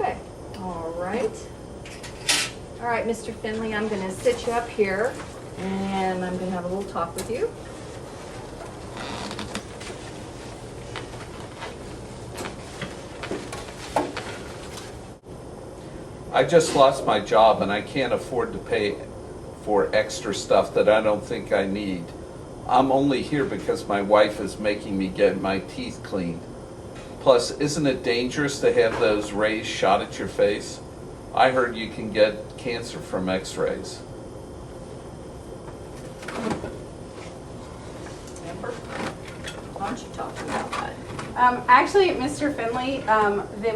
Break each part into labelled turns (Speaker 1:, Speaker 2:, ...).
Speaker 1: Perfect. All right. All right, Mr. Finley, I'm going to sit you up here and I'm going to have a little talk with you.
Speaker 2: I just lost my job and I can't afford to pay for extra stuff that I don't think I need. I'm only here because my wife is making me get my teeth cleaned. Plus, isn't it dangerous to have those rays shot at your face? I heard you can get cancer from x-rays.
Speaker 1: Amber, why don't you talk to me about that?
Speaker 3: Actually, Mr. Finley,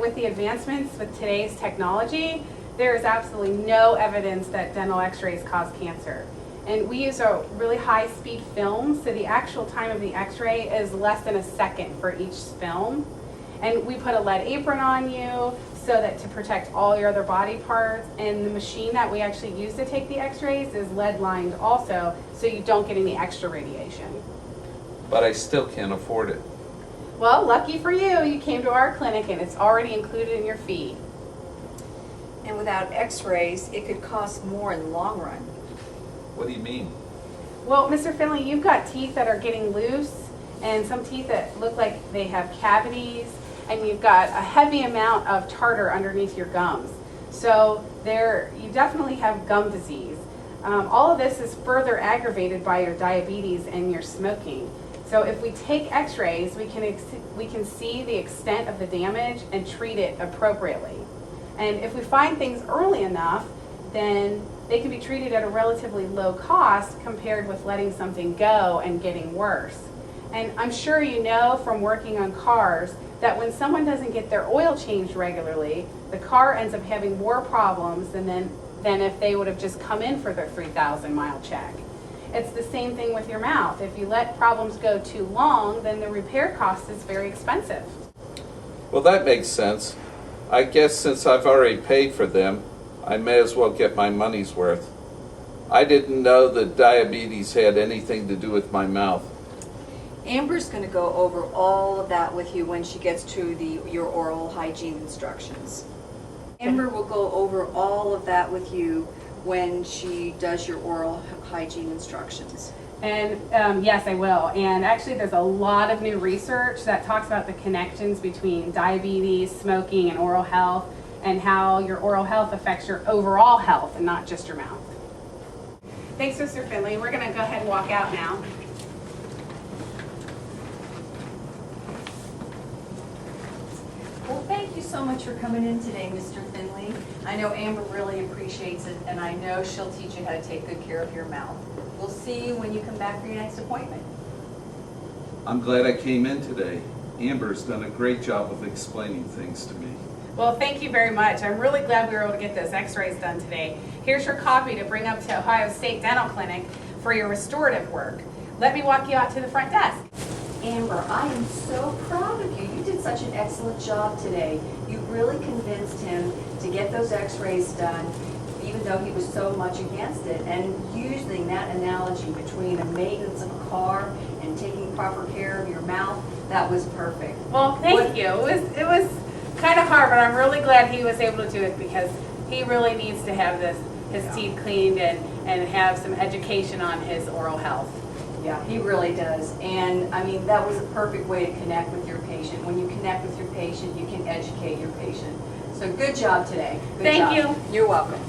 Speaker 3: with the advancements with today's technology, there is absolutely no evidence that dental x-rays cause cancer. And we use a really high-speed film, so the actual time of the x-ray is less than a second for each film. And we put a lead apron on you so that to protect all your other body parts. And the machine that we actually use to take the x-rays is lead-lined also, so you don't get any extra radiation.
Speaker 2: But I still can't afford it.
Speaker 3: Well, lucky for you, you came to our clinic and it's already included in your fee.
Speaker 1: And without x-rays, it could cost more in the long run.
Speaker 2: What do you mean?
Speaker 3: Well, Mr. Finley, you've got teeth that are getting loose and some teeth that look like they have cavities, and you've got a heavy amount of tartar underneath your gums. So you definitely have gum disease. All of this is further aggravated by your diabetes and your smoking. So if we take x-rays, we can see the extent of the damage and treat it appropriately. And if we find things early enough, then they can be treated at a relatively low cost compared with letting something go and getting worse. And I'm sure you know from working on cars that when someone doesn't get their oil changed regularly, the car ends up having more problems than if they would have just come in for their 3,000 mile check. It's the same thing with your mouth. If you let problems go too long, then the repair cost is very expensive.
Speaker 2: Well, that makes sense. I guess since I've already paid for them, I may as well get my money's worth. I didn't know that diabetes had anything to do with my mouth.
Speaker 4: Amber's going to go over all of that with you when she gets to your oral hygiene instructions. Amber will go over all of that with you when she does your oral hygiene instructions.
Speaker 3: And yes, I will. And actually there's a lot of new research that talks about the connections between diabetes, smoking, and oral health, and how your oral health affects your overall health and not just your mouth. Thanks, Mr. Finley. We're going to go ahead and walk out now.
Speaker 5: Well, thank you so much for coming in today, Mr. Finley. I know Amber really appreciates it, and I know she'll teach you how to take good care of your mouth. We'll see you when you come back for your next appointment.
Speaker 2: I'm glad I came in today. Amber's done a great job of explaining things to me.
Speaker 3: Well, thank you very much. I'm really glad we were able to get those x-rays done today. Here's your copy to bring up to Ohio State Dental Clinic for your restorative work. Let me walk you out to the front desk.
Speaker 5: Amber, I am so proud of you. You did such an excellent job today. You really convinced him to get those x-rays done, even though he was so much against it. And using that analogy between the maintenance of a car and taking proper care of your mouth, that was perfect.
Speaker 3: Well, thank you. It was kind of hard, but I'm really glad he was able to do it because he really needs to have his teeth cleaned and have some education on his oral health.
Speaker 5: Yeah, he really does. And I mean, that was a perfect way to connect with your patient. When you connect with your patient, you can educate your patient. So good job today. Good
Speaker 3: Thank
Speaker 5: job.
Speaker 3: you.
Speaker 5: You're welcome.